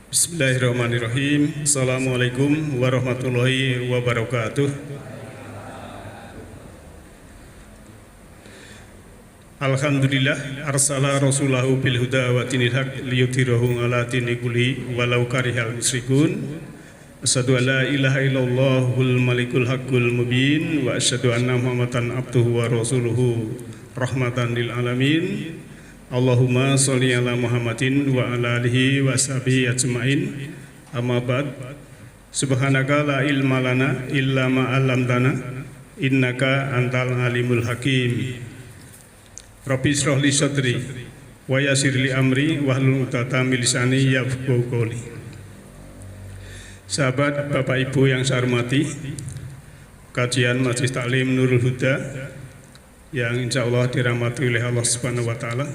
Bismillahirrahmanirrahim. Assalamualaikum warahmatullahi wabarakatuh. Alhamdulillah arsala rasulahu bil huda wa dinil haq liyudhhirahu ala dini kulli walau karihal musyrikun. Asyhadu an la ilaha illallahul malikul haqqul mubin wa asyhadu anna Muhammadan abduhu wa rasuluhu rahmatan lil alamin. Allahumma sholli ala Muhammadin wa ala alihi wa sahbihi ajmain. Amma ba'd. Subhanaka la ilma lana illa ma 'allamtana innaka antal alimul hakim. Rabbi shrah li sadri wa yassir li amri wahlul 'uqdatam min lisani yafqahu qawli. Sahabat Bapak Ibu yang saya hormati, kajian Majelis Taklim Nurul Huda yang insya Allah dirahmati oleh Allah Subhanahu wa Ta'ala.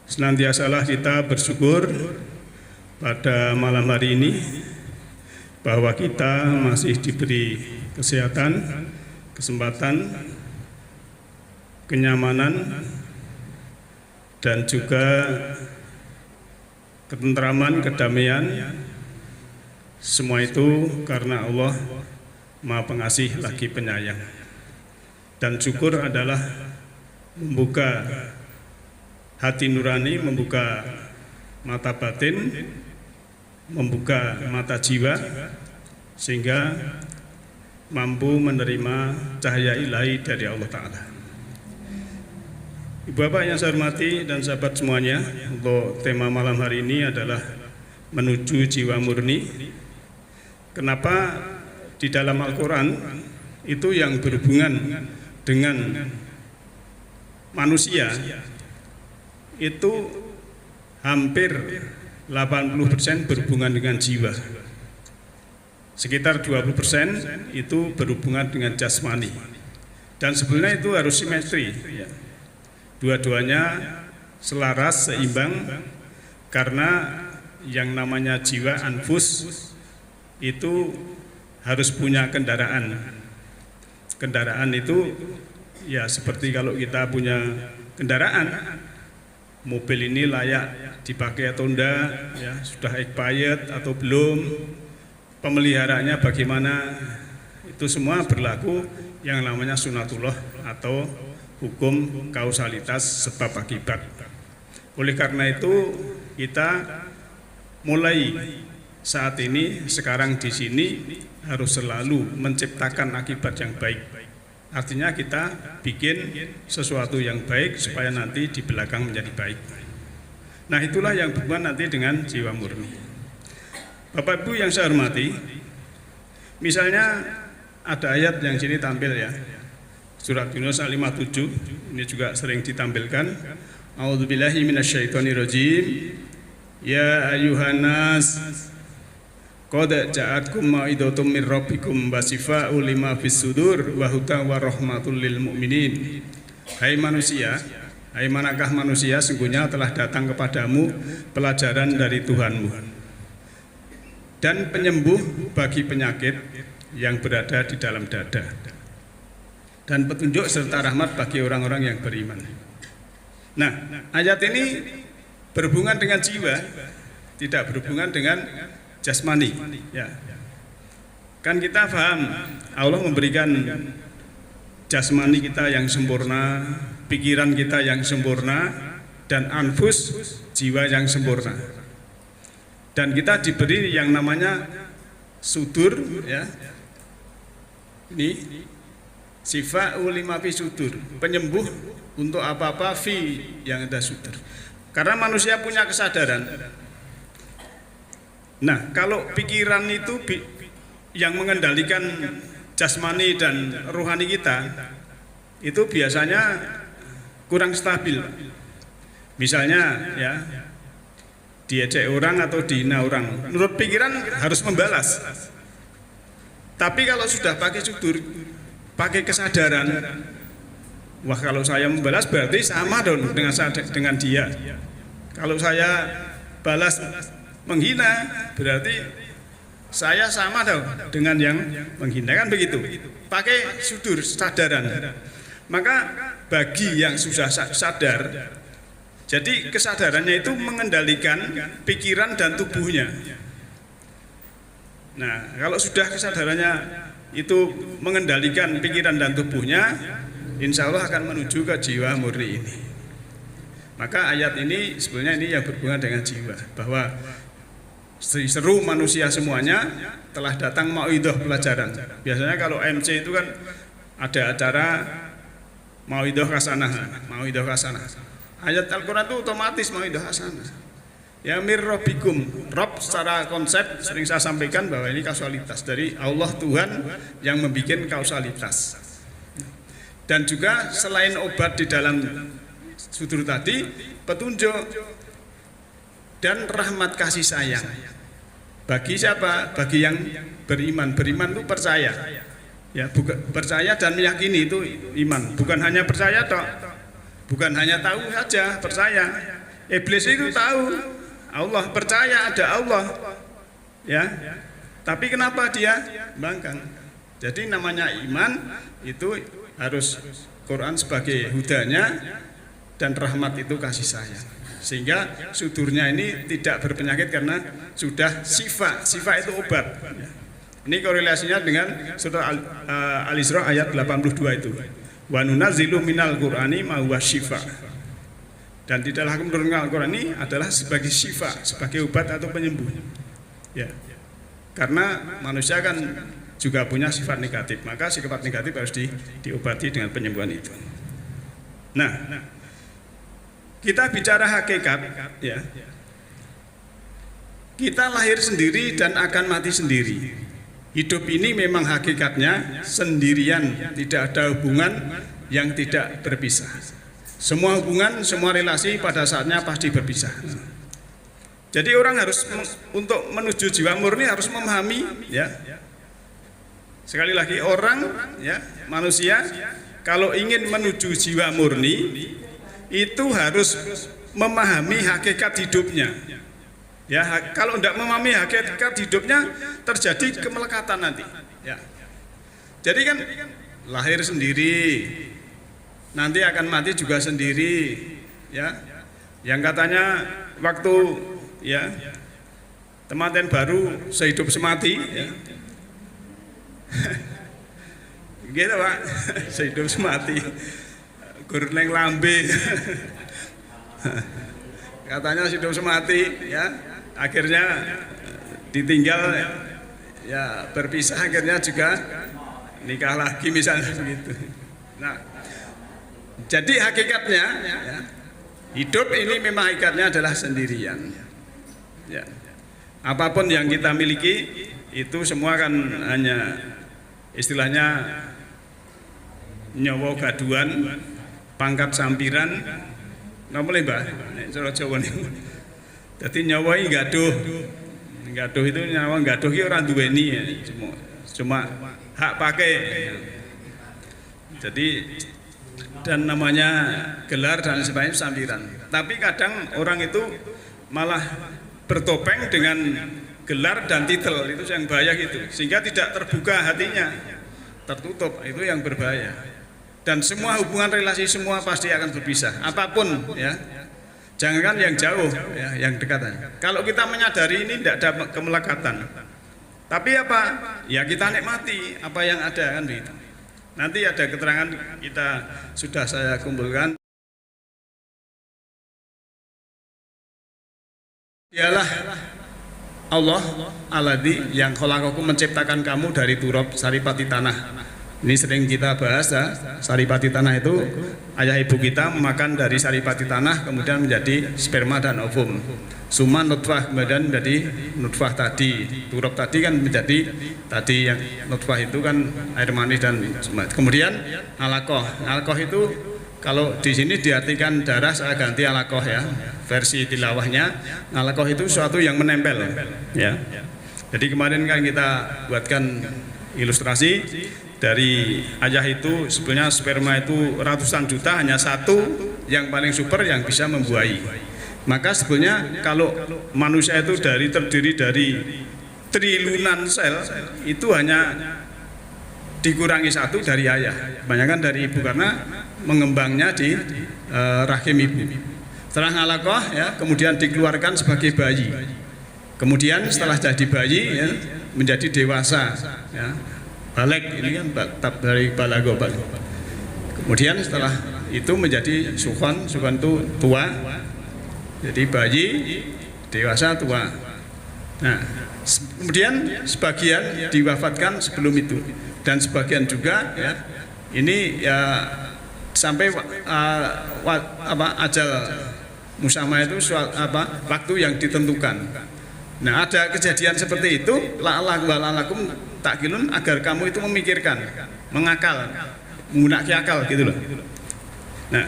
Senantiasalah kita bersyukur pada malam hari ini bahwa kita masih diberi kesehatan, kesempatan, kenyamanan, dan juga ketentraman, kedamaian. Semua itu karena Allah Maha Pengasih lagi Penyayang. Dan syukur adalah membuka hati nurani, membuka mata batin, membuka mata jiwa, sehingga mampu menerima cahaya ilahi dari Allah Ta'ala. Ibu Bapak yang saya hormati dan sahabat semuanya, untuk tema malam hari ini adalah menuju jiwa murni. Kenapa di dalam Al-Quran itu yang berhubungan dengan manusia itu hampir 80% berhubungan dengan jiwa. Sekitar 20% itu berhubungan dengan jasmani. Dan sebenarnya itu harus simetri. Dua-duanya selaras, seimbang, karena yang namanya jiwa, anfus, itu harus punya kendaraan. Kendaraan itu ya seperti kalau kita punya kendaraan, mobil ini layak dipakai atau enggak, ya, sudah expired atau belum, pemeliharaannya bagaimana, itu semua berlaku yang namanya sunatullah atau hukum kausalitas sebab akibat. Oleh karena itu kita mulai saat ini, sekarang di sini harus selalu menciptakan akibat yang baik. Artinya kita bikin sesuatu yang baik supaya nanti di belakang menjadi baik. Nah, itulah yang berhubungan nanti dengan jiwa murni. Bapak Ibu yang saya hormati, misalnya ada ayat yang sini tampil ya, surat Yunus 57, ini juga sering ditampilkan. A'udzubillahi minasyaitonirrajim. Ya ayyuhannas qad ja'atkum mau'idatum mir rabbikum wa shifaa'un lima fis sudur wa hudan wa rahmatul lil mu'minin. Hai manusia, hai manakah manusia, sungguhnya telah datang kepadamu pelajaran dari Tuhanmu dan penyembuh bagi penyakit yang berada di dalam dada, dan petunjuk serta rahmat bagi orang-orang yang beriman. Nah, ayat ini berhubungan dengan jiwa, tidak berhubungan dengan jasmani. Ya. Kan kita paham Allah memberikan jasmani kita yang sempurna, pikiran kita yang sempurna, dan anfus, jiwa yang sempurna. Dan kita diberi yang namanya sudur, ya. Ini sifa'u lima fi sudur, penyembuh untuk apa-apa fi yang ada sudur. Karena manusia punya kesadaran. Nah, kalau pikiran itu yang mengendalikan jasmani dan rohani kita, itu biasanya kurang stabil. Misalnya ya, diejek orang atau dihina orang, menurut pikiran harus membalas. Tapi kalau sudah pakai sudur, pakai kesadaran, wah kalau saya membalas berarti sama dong dengan dia. Kalau saya balas menghina berarti saya sama dong dengan yang menghina, kan begitu. Pakai sudur sadaran. Maka bagi yang sudah sadar, jadi kesadarannya itu mengendalikan pikiran dan tubuhnya. Nah, kalau sudah kesadarannya itu mengendalikan pikiran dan tubuhnya, insya Allah akan menuju ke jiwa murni ini. Maka ayat ini sebenarnya ini yang berhubungan dengan jiwa, bahwa seru manusia semuanya telah datang mauidhah pelajaran. Biasanya kalau MC itu kan ada acara mauidhah hasanah. Ayat Al-Quran itu otomatis mauidhah hasanah. Ya mir rabbikum, Rob secara konsep sering saya sampaikan bahwa ini kausalitas dari Allah Tuhan yang membuat kausalitas. Dan juga selain obat di dalam sudur tadi, petunjuk dan rahmat kasih sayang. Bagi siapa? Bagi yang beriman. Beriman itu percaya. Ya, percaya dan meyakini itu iman. Bukan hanya percaya toh. Bukan hanya tahu saja, percaya. Iblis itu tahu Allah, percaya ada Allah. Ya. Tapi kenapa dia bangkang? Jadi namanya iman itu harus Quran sebagai hudanya dan rahmat itu kasih sayang. Sehingga sudurnya ini tidak berpenyakit karena sudah sifat itu obat. Ini korelasinya dengan surah Al-Isra ayat 82 itu. Wa nunazzilu minal Qur'ani ma huwa syifa. Dan di dalam menurunkan Al-Quran ini adalah sebagai syifa, sebagai obat atau penyembuh. Ya. Karena manusia kan juga punya sifat negatif, maka sifat negatif harus diobati dengan penyembuhan itu. Nah, kita bicara hakikat, ya. Kita lahir sendiri dan akan mati sendiri. Hidup ini memang hakikatnya sendirian, tidak ada hubungan yang tidak berpisah. Semua hubungan, semua relasi pada saatnya pasti berpisah. Jadi orang harus untuk menuju jiwa murni harus memahami, ya. Sekali lagi orang, ya, manusia kalau ingin menuju jiwa murni itu harus memahami hakikat hidupnya. Ya, kalau tidak memahami hakikat hidupnya terjadi kemelekatan nanti. Ya. Jadi kan lahir sendiri, nanti akan mati juga sendiri, ya. Yang katanya waktu, ya, temanten baru sehidup semati, ya. Gitu Pak, sehidup semati, gurneng lambe, katanya sehidup semati, ya. Akhirnya ditinggal, ya, berpisah, akhirnya juga nikah lagi misalnya begitu. Nah, jadi hakikatnya, ya, hidup ini memang hakikatnya adalah sendirian. Ya. Apapun yang kita miliki itu semua kan hanya istilahnya nyawa gaduan, pangkat sampiran, nomor Mbah, cara Jawa nih. Jadi nyawa ini gaduh itu nyawa gaduh itu orang duweni, ya. Cuma hak pakai. Jadi dan namanya gelar dan sebagainya sampiran. Tapi kadang orang itu malah bertopeng dengan gelar dan titel, itu yang bahaya gitu. Sehingga tidak terbuka hatinya, tertutup, itu yang berbahaya. Dan semua hubungan relasi semua pasti akan berpisah. Apapun, ya. Jangankan yang jauh, ya, yang dekat. Kalau kita menyadari ini tidak ada kemelekatan. Tapi apa? Ya kita nikmati apa yang ada kan begitu. Nanti ada keterangan kita sudah saya kumpulkan. Dialah Allah Alladzi yang khalaqakum, menciptakan kamu dari turab, saripati tanah. Ini sering kita bahas, ya. Saripati tanah itu ayah ibu kita memakan dari saripati tanah kemudian menjadi sperma dan ovum. Suma nutfah kemudian menjadi nutfah tadi. Turab tadi kan menjadi tadi yang nutfah itu kan air manis dan kemudian alaqah. Alaqah itu kalau di sini diartikan darah, saya ganti alaqah, ya. Versi tilawahnya alaqah itu suatu yang menempel, ya. Jadi kemarin kan kita buatkan ilustrasi dari ayah itu sebenarnya sperma itu ratusan juta, hanya satu yang paling super yang bisa membuahi. Maka sebenarnya kalau manusia itu terdiri dari triliunan sel itu hanya dikurangi 1 dari ayah, kebanyakan dari ibu karena mengembangnya di rahim ibu. Setelah ngalaqah ya, kemudian dikeluarkan sebagai bayi. Kemudian setelah jadi bayi ya, menjadi dewasa ya. Balik ini kan dari balago. Kemudian setelah itu menjadi sukhon itu tua. Jadi bayi, dewasa, tua. Nah, kemudian sebagian diwafatkan sebelum itu dan sebagian juga ya ini ya sampai ajal musamah itu waktu yang ditentukan. Nah, ada kejadian seperti itu la'alakum takilun agar kamu itu memikirkan, mengakal, menggunakan akal gitu loh. Nah,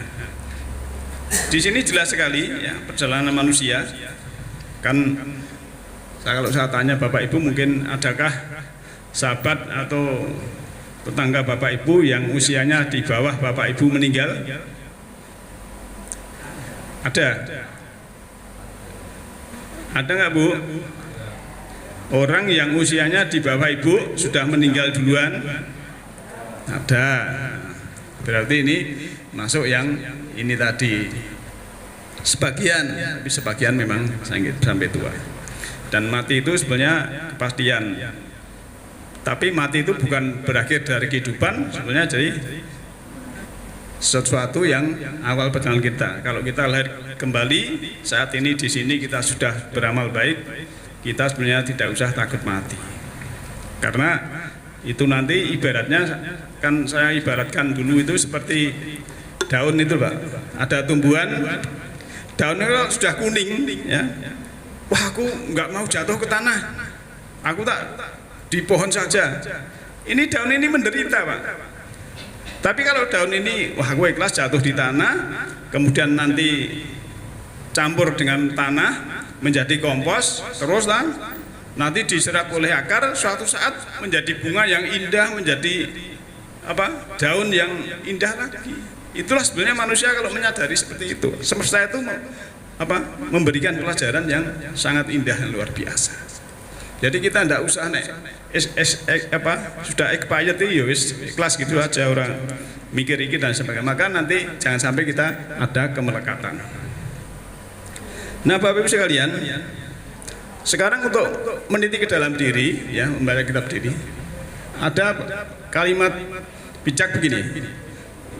di sini jelas sekali ya perjalanan manusia kan. Kalau saya tanya Bapak Ibu, mungkin adakah sahabat atau tetangga Bapak Ibu yang usianya di bawah Bapak Ibu meninggal? Ada? Ada nggak Bu? Orang yang usianya di bawah Ibu sudah meninggal duluan? Ada. Berarti ini masuk yang ini tadi. Sebagian, tapi sebagian memang sampai tua. Dan mati itu sebenarnya kepastian. Tapi mati itu bukan berakhir dari kehidupan, sebenarnya jadi sesuatu yang awal perjalanan kita. Kalau kita lahir kembali saat ini di sini kita sudah beramal baik, kita sebenarnya tidak usah takut mati. Karena itu nanti ibaratnya kan saya ibaratkan dulu itu seperti daun itu Pak. Ada tumbuhan, daunnya sudah kuning ya. Wah, aku nggak mau jatuh ke tanah, aku tak di pohon saja. Ini daun ini menderita Pak. Tapi kalau daun ini, wah aku ikhlas jatuh di tanah, kemudian nanti campur dengan tanah menjadi kompos, terus nanti diserap oleh akar, suatu saat menjadi bunga yang indah, menjadi daun yang indah lagi. Itulah sebenarnya manusia kalau menyadari seperti itu. Semesta itu memberikan pelajaran yang sangat indah dan luar biasa. Jadi kita tidak usah sudah expired ya wis kelas gitu aja orang mikir iki dan sebagainya. Maka nanti jangan sampai kita ada kemelekatan. Nah, Bapak Ibu sekalian, sekarang untuk meniti ke dalam diri ya, membaca kitab diri, ada kalimat bijak begini.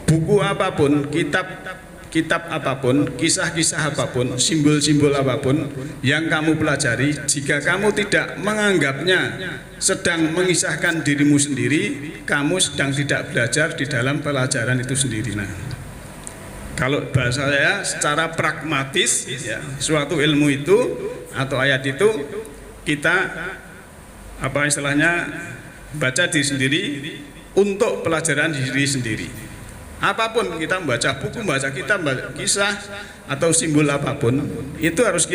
Buku apapun, kitab apapun, kisah-kisah apapun, simbol-simbol apapun yang kamu pelajari, jika kamu tidak menganggapnya sedang mengisahkan dirimu sendiri, kamu sedang tidak belajar di dalam pelajaran itu sendiri. Nah, kalau bahasa saya secara pragmatis ya, suatu ilmu itu atau ayat itu kita istilahnya baca diri sendiri untuk pelajaran diri sendiri. Apapun kita membaca buku, membaca kitab, membaca kisah atau simbol apapun, itu harus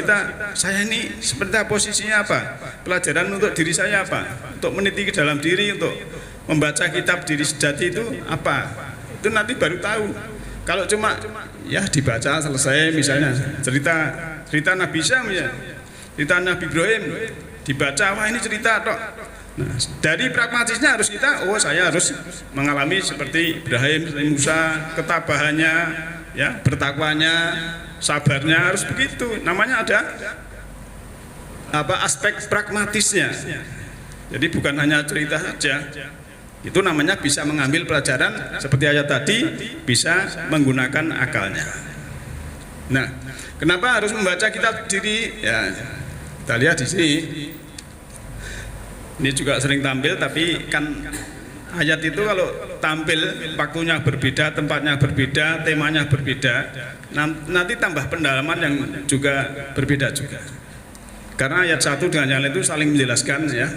saya ini seperti posisinya apa? Pelajaran untuk diri saya apa? Untuk meniti ke dalam diri, untuk membaca kitab diri sejati itu apa? Itu nanti baru tahu. Kalau cuma ya dibaca selesai, misalnya cerita Nabi Isa, cerita Nabi Ibrahim, dibaca, wah ini cerita tok. Nah, dari pragmatisnya harus saya harus mengalami seperti Ibrahim, Musa, ketabahannya, ya, bertakwanya, sabarnya harus begitu. Namanya ada aspek pragmatisnya. Jadi bukan hanya cerita saja. Itu namanya bisa mengambil pelajaran seperti ayat tadi, bisa menggunakan akalnya. Nah, kenapa harus membaca kitab diri? Ya, kita lihat di sini. Ini juga sering tampil, tapi kan ayat itu kalau tampil waktunya berbeda, tempatnya berbeda, temanya berbeda, nanti tambah pendalaman yang juga berbeda juga. Karena ayat satu dengan yang lain itu saling menjelaskan ya,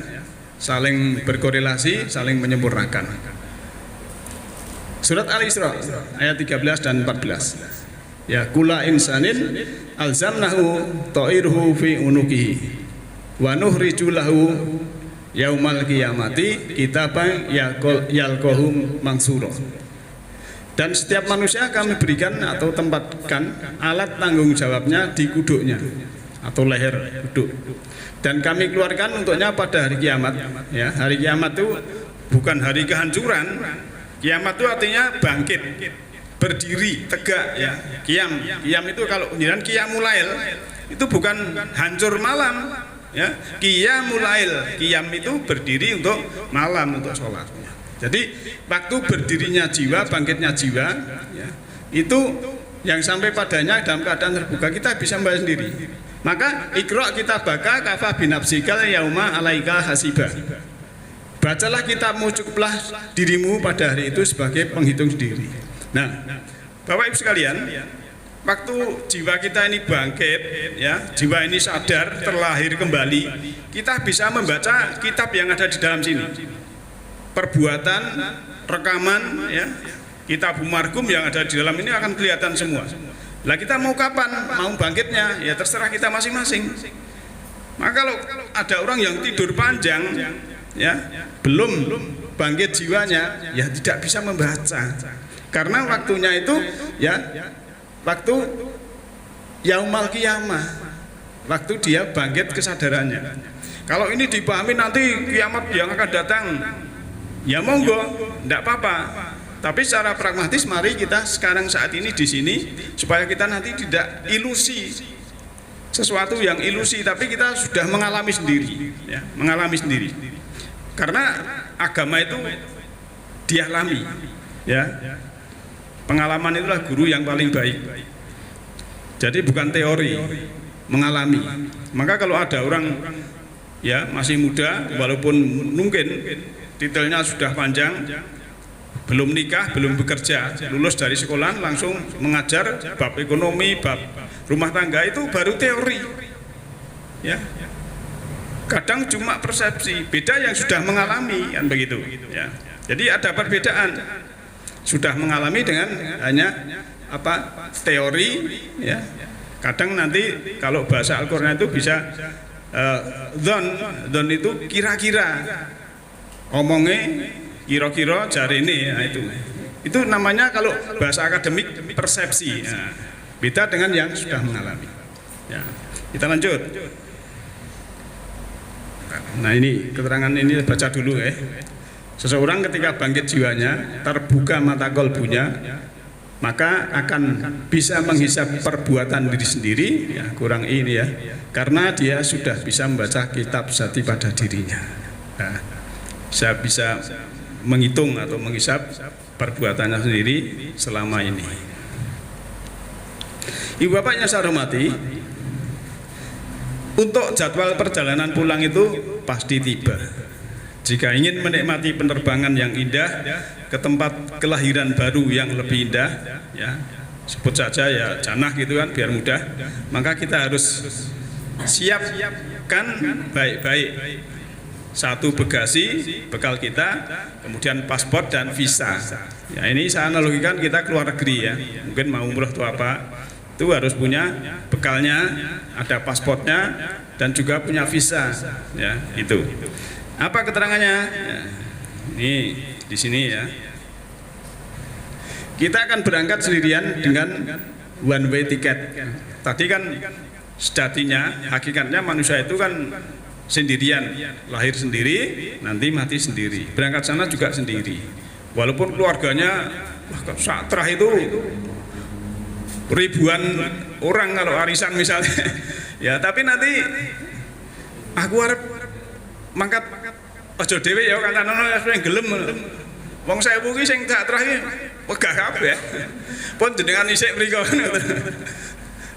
saling berkorelasi, saling menyempurnakan. Surat Al-Isra ayat 13 dan 14. Ya, kula insanin alzamnahu ta'irhu fi unukihi wa nuhriju lahu yaumal qiyamati kitaban yalqahum mansura. Dan setiap manusia kami berikan atau tempatkan alat tanggung jawabnya di kuduknya. atau leher duduk. Dan kami keluarkan untuknya pada hari kiamat. Ya, hari kiamat itu bukan hari kehancuran. Kiamat itu artinya bangkit, berdiri, tegak. Ya, kiam itu kalau kemudian qiyamulail itu bukan hancur malam. Ya, qiyamulail, qiyam itu berdiri untuk malam, untuk sholat. Jadi waktu berdirinya jiwa, bangkitnya jiwa, ya, itu yang sampai padanya dalam keadaan terbuka kita bisa membaca sendiri. Maka ikra kita baka kafa binafsikal yauma alaika hasiba. Bacalah kitabmu, cukuplah dirimu pada hari itu sebagai penghitung sendiri. Nah, Bapak Ibu sekalian, waktu jiwa kita ini bangkit, ya, jiwa ini sadar, terlahir kembali, kita bisa membaca kitab yang ada di dalam sini. Perbuatan, rekaman, ya, kitab Margum yang ada di dalam ini akan kelihatan semua. Lah kita mau kapan? Mau bangkitnya? Ya terserah kita masing-masing. Maka kalau ada orang yang tidur panjang, ya, belum bangkit jiwanya, ya tidak bisa membaca. Karena waktunya itu, ya, waktu yaumal qiyamah, waktu dia bangkit kesadarannya. Kalau ini dipahami nanti kiamat yang akan datang, ya monggo, tidak apa-apa. Tapi secara pragmatis mari kita sekarang saat ini di sini supaya kita nanti tidak ilusi sesuatu yang ilusi, tapi kita sudah mengalami sendiri, ya, mengalami sendiri. Karena agama itu dialami, ya. Pengalaman itulah guru yang paling baik. Jadi bukan teori, mengalami. Maka kalau ada orang, ya, masih muda, walaupun mungkin titelnya sudah panjang, belum nikah, belum bekerja, lulus dari sekolah langsung mengajar bab ekonomi, bab rumah tangga, itu baru teori, ya. Kadang cuma persepsi, beda yang sudah mengalami, kan begitu, ya. Jadi ada perbedaan, sudah mengalami dengan hanya apa teori, ya. Kadang nanti kalau bahasa Al-Qur'an itu bisa dzon itu kira-kira, omongnya kira-kira jari ini, ya, itu namanya kalau bahasa akademik persepsi, ya. Beda dengan yang sudah mengalami, ya. Kita lanjut. Nah ini keterangan ini baca dulu, ya. Seseorang ketika bangkit jiwanya, terbuka mata kolbunya, maka akan bisa menghisap perbuatan diri sendiri, ya, kurang ini, ya, karena dia sudah bisa membaca kitab Zati pada dirinya. Nah, saya bisa menghitung atau menghisap perbuatannya sendiri selama ini. Ibu bapak yang saya hormati, untuk jadwal perjalanan pulang itu pasti tiba. Jika ingin menikmati penerbangan yang indah ke tempat kelahiran baru yang lebih indah, ya, sebut saja ya jannah gitu kan biar mudah, maka kita harus siapkan baik-baik. Satu bagasi bekal kita, kemudian paspor dan visa. Ya, ini saya analogikan kita keluar negeri, ya. Mungkin mau umroh atau apa, itu harus punya bekalnya, ada paspornya dan juga punya visa. Ya, itu. Apa keterangannya? Ya, ini di sini, ya. Kita akan berangkat sendirian dengan one way ticket. Tadi kan sejatinya, hakikatnya manusia itu kan sendirian, lahir sendiri, nanti mati sendiri, berangkat sana juga sendiri. Walaupun keluarganya satrah itu ribuan orang kalau arisan misalnya, ya, tapi nanti aku harap mangkat ojo dhewe ya kantanono sing gelem. Wong 1000 ki sing satrah ki wegah kabeh. Pun jenengan isik mriko.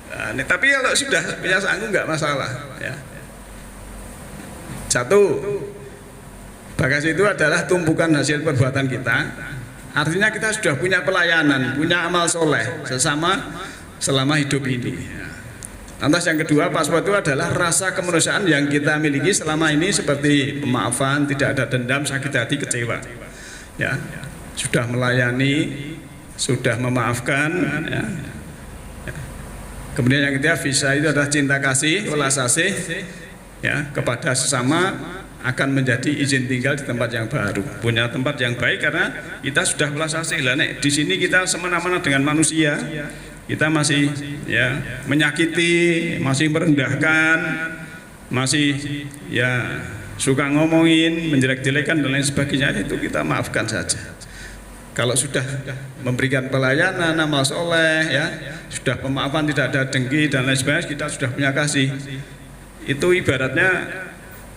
Nah, tapi kalau sudah punya sanggup enggak masalah, ya. Satu, bagasi itu adalah tumpukan hasil perbuatan kita. Artinya kita sudah punya pelayanan, punya amal soleh sesama selama hidup ini. Lantas yang kedua, paspor itu adalah rasa kemanusiaan yang kita miliki selama ini, seperti pemaafan, tidak ada dendam, sakit hati, kecewa. Ya, sudah melayani, sudah memaafkan. Ya. Kemudian yang ketiga, visa itu adalah cinta kasih, welas asih, ya, kepada sesama, akan menjadi izin tinggal di tempat yang baru, punya tempat yang baik karena kita sudah welas asih. Lah nek di sini kita semena-mena dengan manusia, kita masih ya menyakiti, masih merendahkan, masih ya suka ngomongin, menjelek-jelekan dan lain sebagainya, itu kita maafkan saja. Kalau sudah memberikan pelayanan, amal soleh, ya sudah pemaafan, tidak ada dengki dan lain sebagainya, kita sudah punya kasih. Itu ibaratnya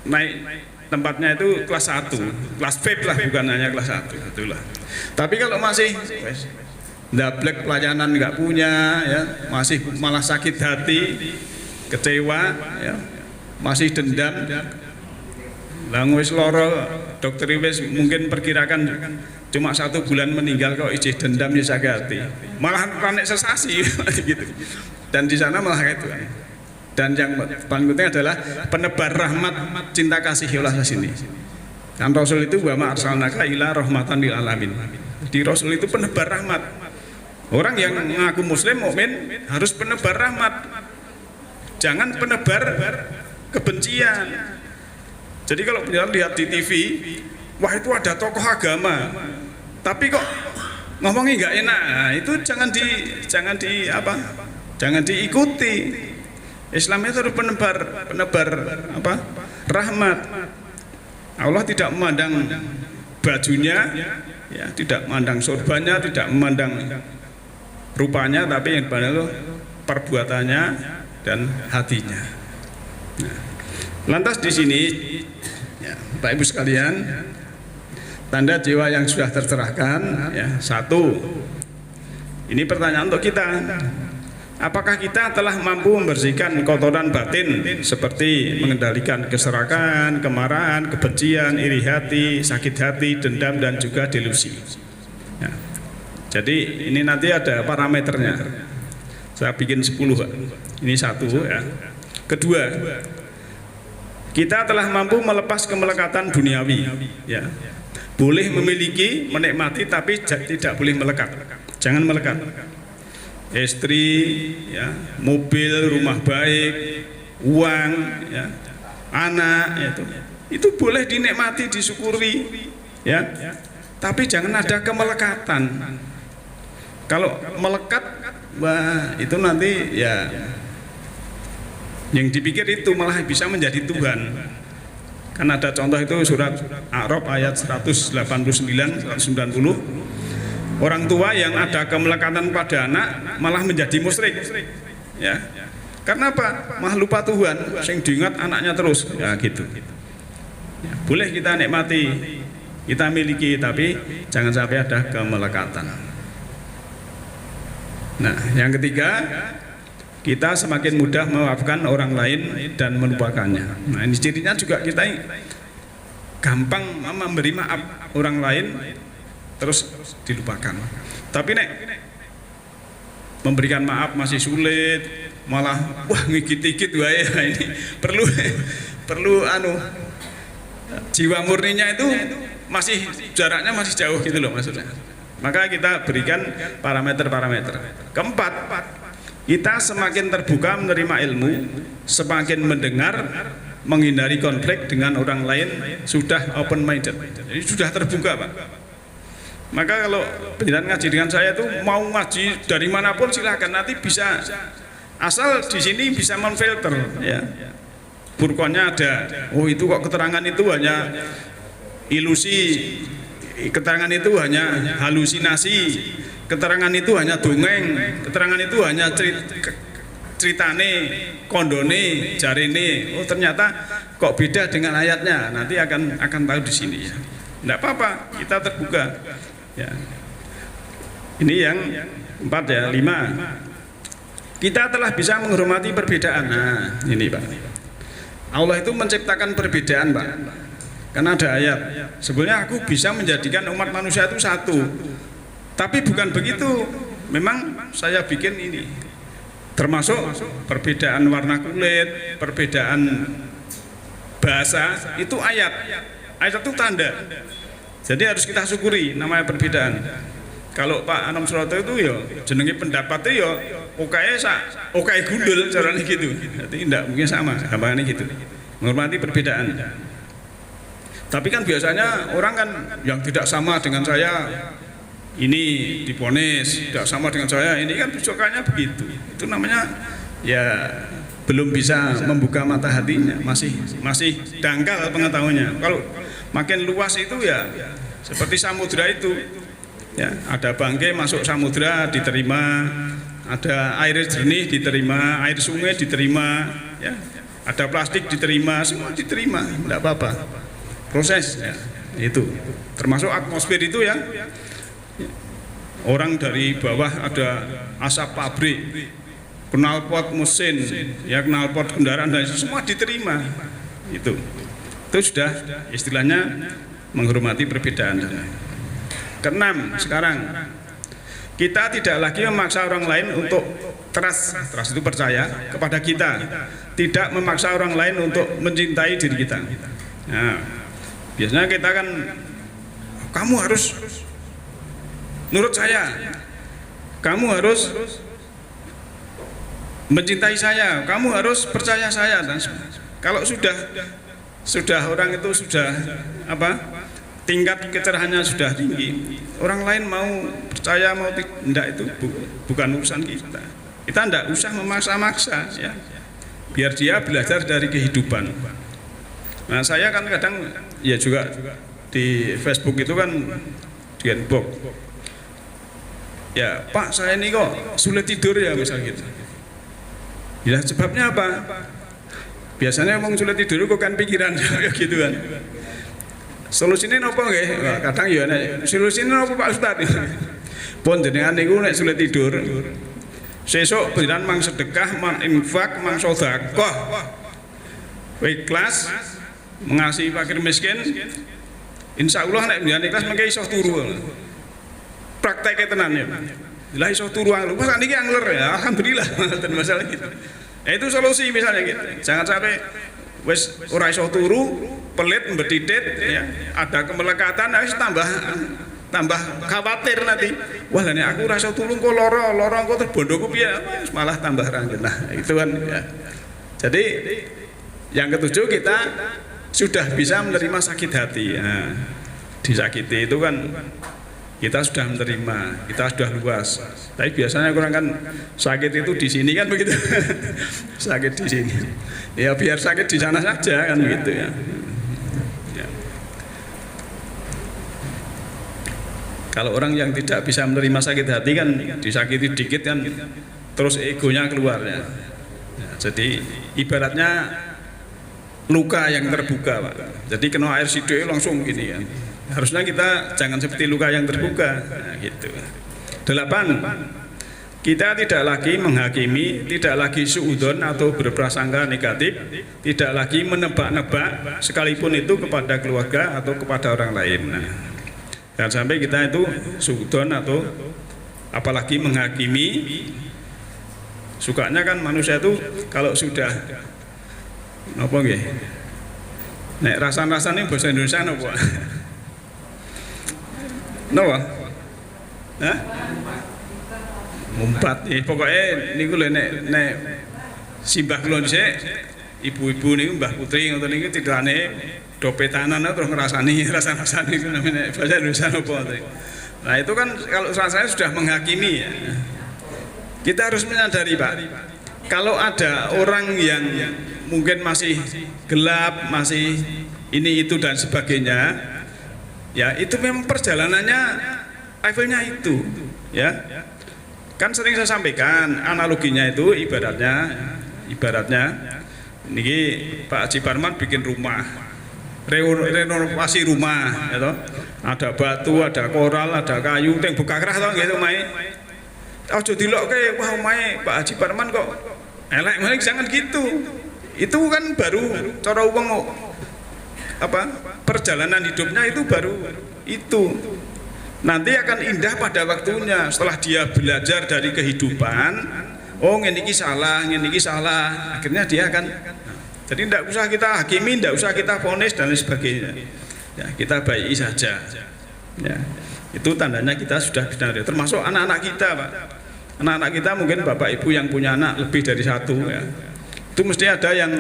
naik tempatnya itu kelas 1, kelas VIP lah, bukan hanya kelas 1, itulah. Tapi kalau masih ndablek pelayanan nggak punya, ya masih malah sakit hati, kecewa, ya masih dendam, wis loro, dokter wis mungkin perkirakan cuma 1 bulan meninggal kok ijih dendam ya sakit hati, malah panik sensasi gitu. Dan di sana malah itu. Dan yang paling penting adalah penebar rahmat, cinta kasih Allah sini. Kan Rasul itu wa ma arsalnaka ila rahmatan lil alamin. Di Rasul itu penebar rahmat. Orang yang mengaku muslim mukmin harus penebar rahmat. Jangan penebar kebencian. Jadi kalau kita lihat di TV, wah itu ada tokoh agama, tapi kok ngomongnya nggak enak, nah, itu jangan diikuti. Islam itu harus penebar rahmat. Allah tidak memandang bajunya, ya, tidak memandang sorbannya, tidak memandang rupanya, tapi yang benar itu perbuatannya dan hatinya. Nah, lantas di sini, ya, Bapak Ibu sekalian, tanda jiwa yang sudah tercerahkan, ya, 1. Ini pertanyaan untuk kita. Apakah kita telah mampu membersihkan kotoran batin seperti mengendalikan keserakahan, kemarahan, kebencian, iri hati, sakit hati, dendam, dan juga delusi? Ya. Jadi ini nanti ada parameternya. Saya bikin 10. Ini 1. Ya. Kedua, kita telah mampu melepas kemelekatan duniawi. Ya. Boleh memiliki, menikmati, tapi tidak boleh melekat. Jangan melekat. Istri, ya, mobil, rumah baik, uang, ya, anak, itu boleh dinikmati, disyukuri, ya, tapi jangan ada kemelekatan. Kalau melekat, wah itu nanti ya yang dipikir itu malah bisa menjadi Tuhan. Kan ada contoh itu surat A'raf ayat 189, 190. Orang tua yang ada kemelekatan pada anak malah menjadi musyrik, ya. Karena apa? Malah lupa Tuhan, sing diingat anaknya terus, ya gitu. Ya, boleh kita nikmati, kita miliki, tapi jangan sampai ada kemelekatan. Nah, yang ketiga, kita semakin mudah memaafkan orang lain dan melupakannya. Nah, ini cirinya juga kita gampang memberi maaf orang lain terus dilupakan. Tapi nek memberikan maaf masih sulit, malah wah ngikit-ngikit wae, ini perlu jiwa murninya itu masih jaraknya masih jauh gitu loh maksudnya. Maka kita berikan parameter-parameter. Keempat, kita semakin terbuka menerima ilmu, semakin mendengar, menghindari konflik dengan orang lain, sudah open minded. Jadi sudah terbuka, Pak. Maka kalau penjelasan ngaji dengan saya itu mau ngaji dari manapun silakan, nanti bisa, asal di sini bisa memfilter, ya. Burkonnya ada. Oh itu kok keterangan itu hanya ilusi, keterangan itu hanya halusinasi, keterangan itu hanya dongeng, keterangan itu hanya ceritane, kondone, jarine. Oh ternyata kok beda dengan ayatnya. Nanti akan tahu di sini, ya. Tidak apa-apa, kita terbuka. Ya. Ini yang 4, ya. 5, kita telah bisa menghormati perbedaan. Nah ini Pak, Allah itu menciptakan perbedaan Pak, karena ada ayat sebenarnya aku bisa menjadikan umat manusia itu satu, tapi bukan begitu. Memang saya bikin ini termasuk perbedaan warna kulit, perbedaan bahasa, itu ayat itu tanda. Jadi harus kita syukuri namanya perbedaan. Kalau Pak Anam Suroto itu ya jenenge pendapatnya ya oke gundul caranya gitu. Jadi tidak mungkin sama, gampangannya gitu. Menghormati perbedaan. Tapi kan biasanya orang kan yang tidak sama dengan saya ini diponis tidak sama dengan saya, ini kan besokannya begitu. Itu namanya ya belum bisa membuka mata hatinya, masih dangkal pengetahuannya. Kalau makin luas itu ya seperti samudra itu, ya ada bangkai masuk samudra diterima, ada air jernih diterima, air sungai diterima, ya ada plastik diterima, semua diterima, tidak apa-apa. Proses ya, itu termasuk atmosfer itu ya. Orang dari bawah ada asap pabrik, knalpot mesin, ya knalpot kendaraan dan semua diterima. Itu sudah istilahnya menghormati perbedaan. Keenam, sekarang kita tidak lagi memaksa orang lain untuk trust itu percaya kepada kita, tidak memaksa orang lain untuk mencintai diri kita. Nah, biasanya kita kan kamu harus nurut saya, kamu harus mencintai saya, kamu harus percaya saya. Dan kalau sudah orang itu sudah tingkat kecerahannya sudah tinggi, orang lain mau percaya mau tidak itu bukan urusan kita. Kita tidak usah memaksa-maksa ya, biar dia belajar dari kehidupan. Nah saya kan kadang ya juga di Facebook itu kan di inbox, ya Pak saya ini kok sulit tidur ya misalnya gitu. Ya sebabnya apa? Biasanya ngomong sulit tidur kok kan pikiran gitu kan. Solusinya apa nggih? Kadang ya nek solusinya apa Pak Ustaz? Pun jenengan niku nek sulit tidur, sesuk beneran mang sedekah, mang infak, mang sedekah. Ikhlas mengasihi fakir miskin. Insyaallah nek jenengan ikhlas mengke iso turu. Prakteknya tenan ya. Lah iso turu angler. Pas niki angler ya, alhamdulillah ten masalah gitu. Itu solusi misalnya gitu. Jangan sampai wis ora iso turu, pelit mbetitit ya, ada kemelekatan wis tambah khawatir nanti. Wah lah nek aku ora iso turu kok lara kok terbondoku piye, malah tambah ranggen. Nah, itu kan ya. Jadi yang ketujuh kita sudah bisa menerima sakit hati. Nah, disakiti itu kan kita sudah menerima, kita sudah luas. Tapi biasanya orang kan sakit itu di sini kan begitu, sakit di sini. Ya biar sakit di sana saja kan begitu ya. Ya. Kalau orang yang tidak bisa menerima sakit hati kan disakiti dikit kan, terus egonya keluar ya. Ya jadi ibaratnya luka yang terbuka Pak. Jadi kena air sidik langsung gini ya. Harusnya kita jangan seperti luka yang terbuka. Nah, gitu. 8. Kita tidak lagi menghakimi, tidak lagi suudzon atau berprasangka negatif, tidak lagi menebak-nebak sekalipun itu kepada keluarga atau kepada orang lain. Nah, jangan sampai kita itu suudzon atau apalagi menghakimi. Sukanya kan manusia itu kalau sudah apa nggih? Nek rasan-rasane bahasa Indonesia napa? Napa? Hah? Ngumpat. Pokoknya niku lho nek simbah kula dhisik, ibu-ibu niku Mbah Putri ngoten niku tidakane dopetanan terus ngrasani rasan-rasane iku namanya bahasa Indonesia napa. Nah, itu kan kalau rasanya sudah menghakimi ya. Kita harus menyadari Pak, kalau ada orang yang mungkin masih gelap, masih ini itu dan sebagainya, ya itu memang perjalanannya levelnya itu, ya. Kan sering saya sampaikan analoginya itu ibaratnya, niki Pak Haji Parman bikin rumah, renovasi rumah, ya toh. Ada batu, ada koral, ada kayu, yang buka kerah toh, gitu mai. Ojo dilokke, wah mai Pak Haji Parman kok elek, jangan gitu. Itu kan baru cara uang perjalanan hidupnya itu baru itu. Nanti akan indah pada waktunya setelah dia belajar dari kehidupan. Oh ini salah, akhirnya dia akan. Jadi tidak usah kita hakimi, tidak usah kita vonis dan lain sebagainya. Ya, kita baiki saja. Ya, itu tandanya kita sudah benar. Termasuk anak-anak kita, Pak. Anak-anak kita mungkin bapak ibu yang punya anak lebih dari satu. Ya. Itu mesti ada yang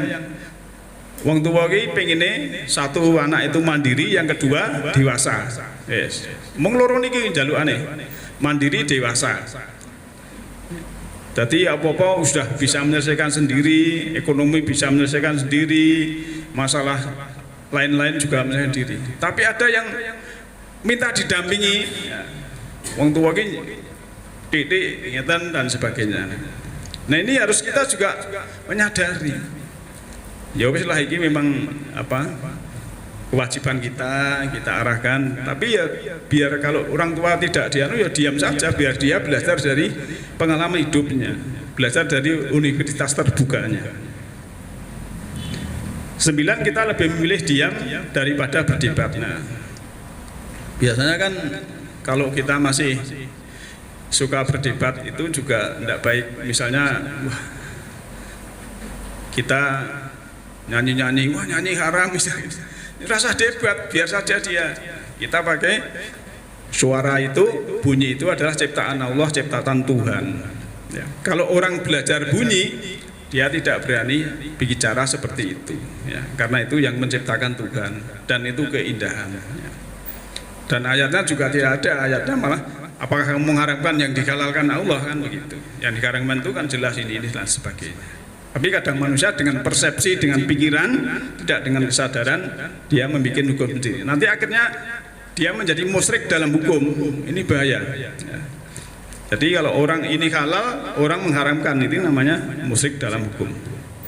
Wong tua ki pengine satu anak itu mandiri, yang kedua dewasa. Yes. Mung loro niki njalukane. Mandiri, dewasa. Jadi apa-apa sudah bisa menyelesaikan sendiri, ekonomi bisa menyelesaikan sendiri, masalah lain-lain juga menyelesaikan sendiri. Tapi ada yang minta didampingi. Wong tua ki titik ingatan dan sebagainya. Nah ini harus kita juga menyadari. Ya wis lah, ini memang kewajiban kita arahkan. Tapi ya biar kalau orang tua tidak dianu ya diam saja, biar dia belajar dari pengalaman hidupnya, belajar dari universitas terbukanya. 9, kita lebih memilih diam daripada berdebat. Nah, biasanya kan kalau kita masih suka berdebat itu juga tidak baik. Misalnya kita nyanyi-nyanyi, wah nyanyi haram misalnya. Rasa debat, biar saja dia. Kita pakai suara itu, bunyi itu adalah ciptaan Allah, ciptaan Tuhan. Ya. Kalau orang belajar bunyi, dia tidak berani bicara seperti itu. Ya. Karena itu yang menciptakan Tuhan, dan itu keindahan. Ya. Dan ayatnya juga tidak ada, ayatnya malah apakah kamu mengharapkan yang dihalalkan Allah, kan begitu. Yang diharamkan itu kan jelas ini dan sebagainya. Tapi kadang manusia dengan persepsi, dengan pikiran, tidak dengan kesadaran, dia membuat hukum sendiri. Nanti akhirnya dia menjadi musyrik dalam hukum. Ini bahaya. Jadi kalau orang ini halal, orang mengharamkan, itu namanya musyrik dalam hukum.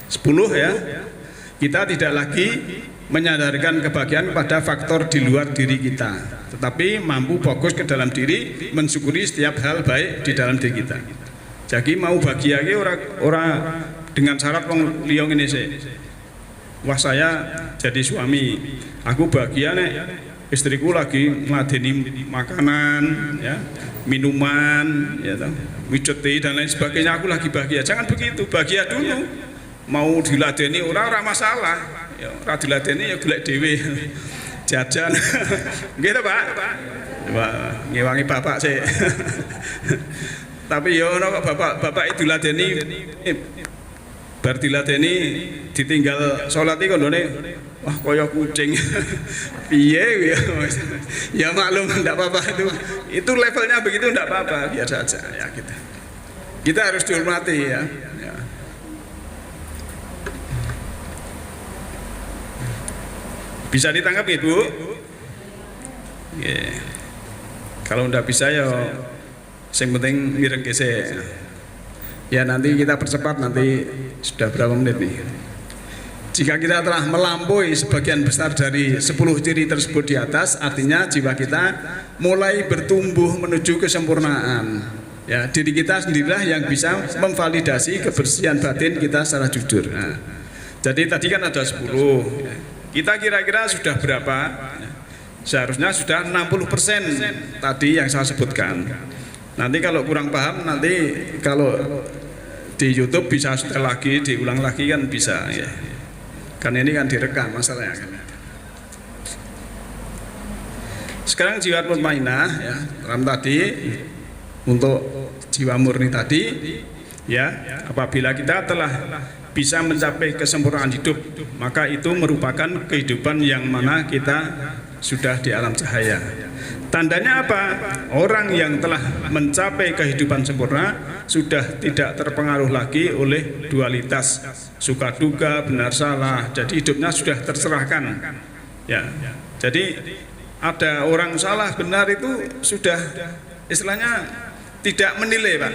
10 ya, kita tidak lagi menyadarkan kebahagiaan pada faktor di luar diri kita, tetapi mampu fokus ke dalam diri, mensyukuri setiap hal baik di dalam diri kita. Jadi mau bahagia orang dengan syarat wong liya ngene sik. Wah saya jadi suami, aku bahagia nek istriku lagi ngladeni makanan, ya, minuman, ya toh, wijeti dan lain sebagainya, aku lagi bahagia. Jangan begitu, bahagia dulu. Mau diladeni ora masalah. Ya ora diladeni ya golek dhewe. Jajan. Nggih to, Pak? Wah, ngewangi bapak sik. Tapi ya ono kok bapak diladeni bar diladeni ditinggal sholat iki kondone wah kaya kucing. Piye ya maklum enggak apa-apa, itu levelnya begitu enggak apa-apa, biar saja ya kita harus dihormati ya. Bisa ditangkap Ibu? Yeah. Kalau enggak bisa ya yang penting mireng gesek. Ya nanti kita percepat, nanti sudah berapa menit nih. Jika kita telah melampaui sebagian besar dari 10 ciri tersebut di atas, artinya jiwa kita mulai bertumbuh menuju kesempurnaan. Ya, diri kita sendirilah yang bisa memvalidasi kebersihan batin kita secara jujur. Nah, jadi tadi kan ada 10. Kita kira-kira sudah berapa? Seharusnya sudah 60% tadi yang saya sebutkan. Nanti kalau kurang paham, nanti kalau di YouTube bisa setel lagi, diulang lagi kan bisa ya. Kan ini kan direkam masalahnya kan. Sekarang jiwa mutmainah ya, ram tadi untuk jiwa murni tadi ya, apabila kita telah bisa mencapai kesempurnaan hidup, maka itu merupakan kehidupan yang mana kita sudah di alam cahaya. Tandanya apa? Orang yang telah mencapai kehidupan sempurna sudah tidak terpengaruh lagi oleh dualitas suka duka, benar salah. Jadi hidupnya sudah terserahkan. Ya. Jadi ada orang salah benar itu sudah istilahnya tidak menilai, Pak.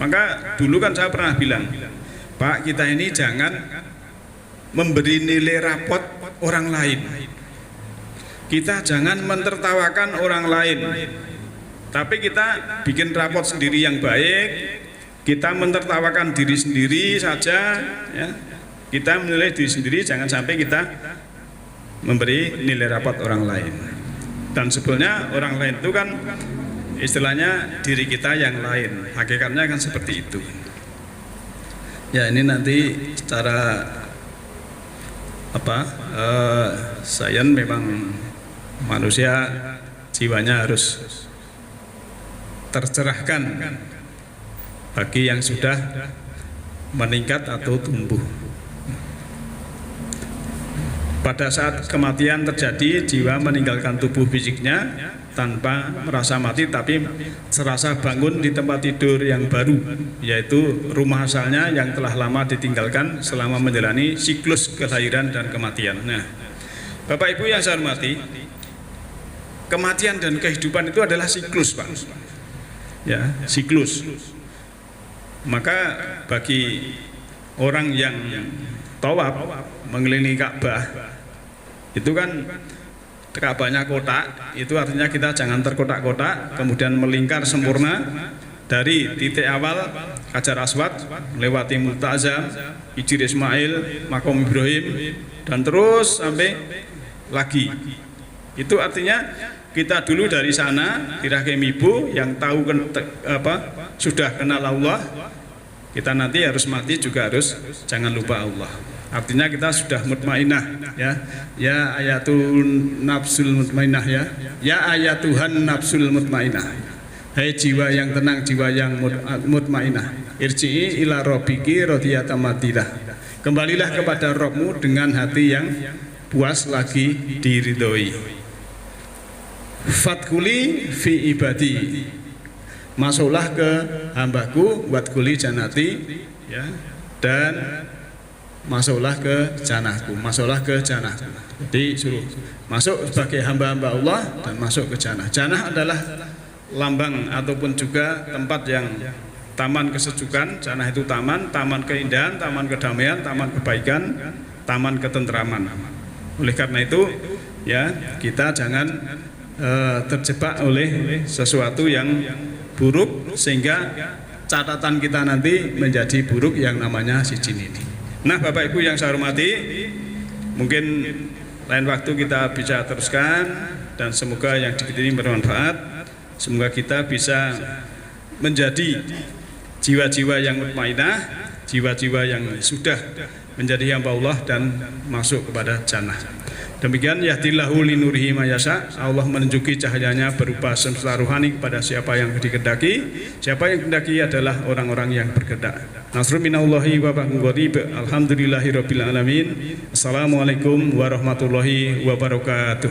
Maka dulu kan saya pernah bilang, Pak, kita ini jangan memberi nilai rapot orang lain. Kita jangan mentertawakan orang lain, tapi kita bikin rapot sendiri yang baik. Kita mentertawakan diri sendiri saja, ya. Kita menilai diri sendiri, jangan sampai kita memberi nilai rapot orang lain. Dan sebetulnya orang lain itu kan istilahnya diri kita yang lain, hakikatnya kan seperti itu. Ya ini nanti secara sains memang manusia jiwanya harus tercerahkan bagi yang sudah meningkat atau tumbuh. Pada saat kematian terjadi, jiwa meninggalkan tubuh fisiknya tanpa merasa mati, tapi serasa bangun di tempat tidur yang baru, yaitu rumah asalnya yang telah lama ditinggalkan selama menjalani siklus kelahiran dan kematian. Nah, Bapak Ibu yang saya hormati, kematian dan kehidupan itu adalah siklus, Pak. Ya, siklus. Maka bagi orang yang tawaf mengelilingi Ka'bah, itu kan Ka'bahnya kotak, itu artinya kita jangan terkotak-kotak, kemudian melingkar sempurna dari titik awal Hajar Aswad, lewati Multazam, Hijr Ismail, Makom Ibrahim, dan terus sampai lagi. Itu artinya kita dulu dari sana di rahim ibu yang tahu sudah kenal Allah, kita nanti harus mati juga harus jangan lupa Allah. Artinya kita sudah mutmainah, ya ayatun nafsul mutmainah, ya ayatuhan nafsul mutmainah, hai jiwa yang tenang, jiwa yang mutmainah, irji'i ila rabbiki radiyatan mardiyah, kembalilah kepada Rabbmu dengan hati yang puas lagi diridhoi. Fatkuli fi ibadi, masuklah ke hambaku, watkuli janati, ya, dan masuklah ke janahku, masuklah ke janahku. Jadi suruh masuk sebagai hamba-hamba Allah dan masuk ke janah. Janah adalah lambang ataupun juga tempat yang taman kesejukan. Janah itu taman, taman keindahan, taman kedamaian, taman kebaikan, taman ketentraman. Oleh karena itu, ya, kita jangan terjebak oleh sesuatu yang buruk sehingga catatan kita nanti menjadi buruk yang namanya sijin ini. Nah, Bapak Ibu yang saya hormati, mungkin lain waktu kita bisa teruskan, dan semoga yang dikit ini bermanfaat. Semoga kita bisa menjadi jiwa-jiwa yang mutmainah, jiwa-jiwa yang sudah menjadi hamba Allah dan masuk kepada jannah. Demikian yahdillahu linurihi mayasa, Allah menunjuki cahayanya berupa semesta rohani kepada siapa yang dikehendaki. Siapa yang dikehendaki adalah orang-orang yang berkehendak. Nasrun minallahi wa fathun qarib. Alhamdulillahirabbil alamin. Assalamualaikum warahmatullahi wabarakatuh.